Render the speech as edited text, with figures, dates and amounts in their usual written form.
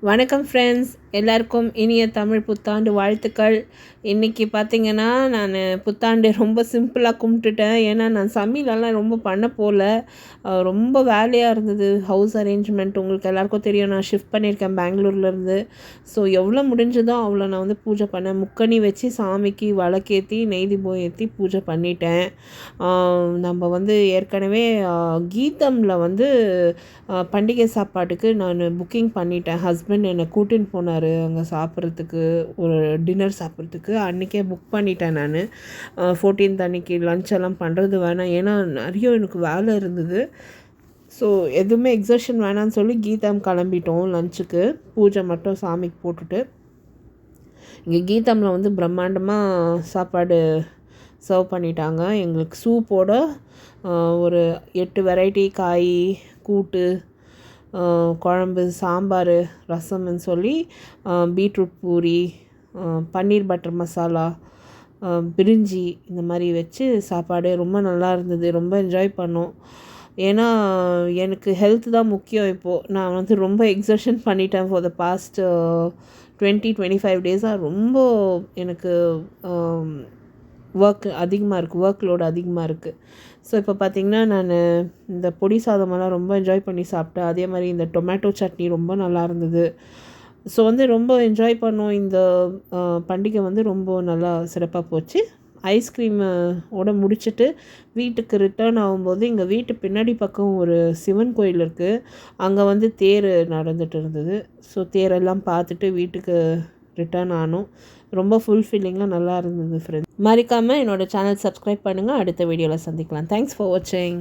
வணக்கம் ஃப்ரெண்ட்ஸ், எல்லாருக்கும் இனிய தமிழ் புத்தாண்டு வாழ்த்துக்கள். இன்றைக்கி பார்த்திங்கன்னா நான் புத்தாண்டு ரொம்ப சிம்பிளாக கும்பிட்டுட்டேன். ஏன்னா நான் சமையலெல்லாம் ரொம்ப பண்ண போகல. ரொம்ப வேலையாக இருந்தது. ஹவுஸ் அரேஞ்ச்மெண்ட் உங்களுக்கு எல்லாருக்கும் தெரியும், நான் ஷிஃப்ட் பண்ணியிருக்கேன் பெங்களூர்லேருந்து. ஸோ எவ்வளோ முடிஞ்சதோ அவ்வளோ நான் வந்து பூஜை பண்ணேன். முக்கணி வச்சு சாமிக்கு விளக்கேற்றி நெய் தீபம் ஏற்றி பூஜை பண்ணிட்டேன். நம்ம வந்து ஏற்கனவே கீதமில் வந்து பண்டிகை சாப்பாட்டுக்கு நான் புக்கிங் பண்ணிட்டேன். ஹஸ்பண்ட் என்னை கூட்டின்னு போனார் அங்கே சாப்பிட்றதுக்கு, ஒரு டின்னர் சாப்பிட்றதுக்கு. அன்றைக்கே புக் பண்ணிட்டேன் நான். 14th அன்றைக்கி லன்ச்செல்லாம் பண்ணுறது வேணாம், ஏன்னா நிறைய எனக்கு வேலை இருந்தது. ஸோ எதுவுமே எக்ஸர்ஷன் வேணான்னு சொல்லி கீதம் கிளம்பிட்டோம் லஞ்சுக்கு. பூஜை மட்டும் சாமிக்கு போட்டுட்டு இங்கே கீதமில் வந்து பிரம்மாண்டமாக சாப்பாடு சர்வ் பண்ணிட்டாங்க. எங்களுக்கு சூப்போட ஒரு 8 வெரைட்டி காய், கூட்டு, குழம்பு, சாம்பார், ரசம்னு சொல்லி பீட்ரூட் பூரி, பன்னீர் பட்டர் மசாலா, பிரிஞ்சி இந்த மாதிரி வச்சு சாப்பாடு ரொம்ப நல்லா இருந்தது. ரொம்ப என்ஜாய் பண்ணோம். ஏன்னா எனக்கு ஹெல்த் தான் முக்கியம். இப்போது நான் வந்து ரொம்ப எக்ஸர்ஷன் பண்ணிட்டேன். ஃபார் த பாஸ்ட் 20-25 டேஸாக ரொம்ப எனக்கு ஒர்க் அதிகமாக இருக்குது, ஒர்க் லோடு அதிகமாக இருக்குது. ஸோ இப்போ பார்த்திங்கன்னா நான் இந்த பொடி சாதமெல்லாம் ரொம்ப என்ஜாய் பண்ணி சாப்பிட்டேன். அதே மாதிரி இந்த டொமேட்டோ சட்னி ரொம்ப நல்லா இருந்தது. ஸோ வந்து ரொம்ப என்ஜாய் பண்ணோம். இந்த பண்டிகை வந்து ரொம்ப நல்லா சிறப்பாக போச்சு. ஐஸ்கிரீம் ஓட முடிச்சுட்டு வீட்டுக்கு ரிட்டர்ன் ஆகும்போது எங்கள் வீட்டு பின்னாடி பக்கம் ஒரு சிவன் கோயில் இருக்குது. அங்கே வந்து தேர் நடந்துகிட்டு இருந்தது. ஸோ தேரெல்லாம் பார்த்துட்டு வீட்டுக்கு ரிட்டர்ன் ஆனோம். ரொம்ப ஃபுல்ஃபில்லிங்காக நல்லா இருந்தது ஃப்ரெண்ட்ஸ். மறக்காமல் என்னோடய சேனல் சப்ஸ்கிரைப் பண்ணுங்கள். அடுத்த வீடியோவில் சந்திக்கலாம். தேங்க்ஸ் ஃபார் வாட்சிங்.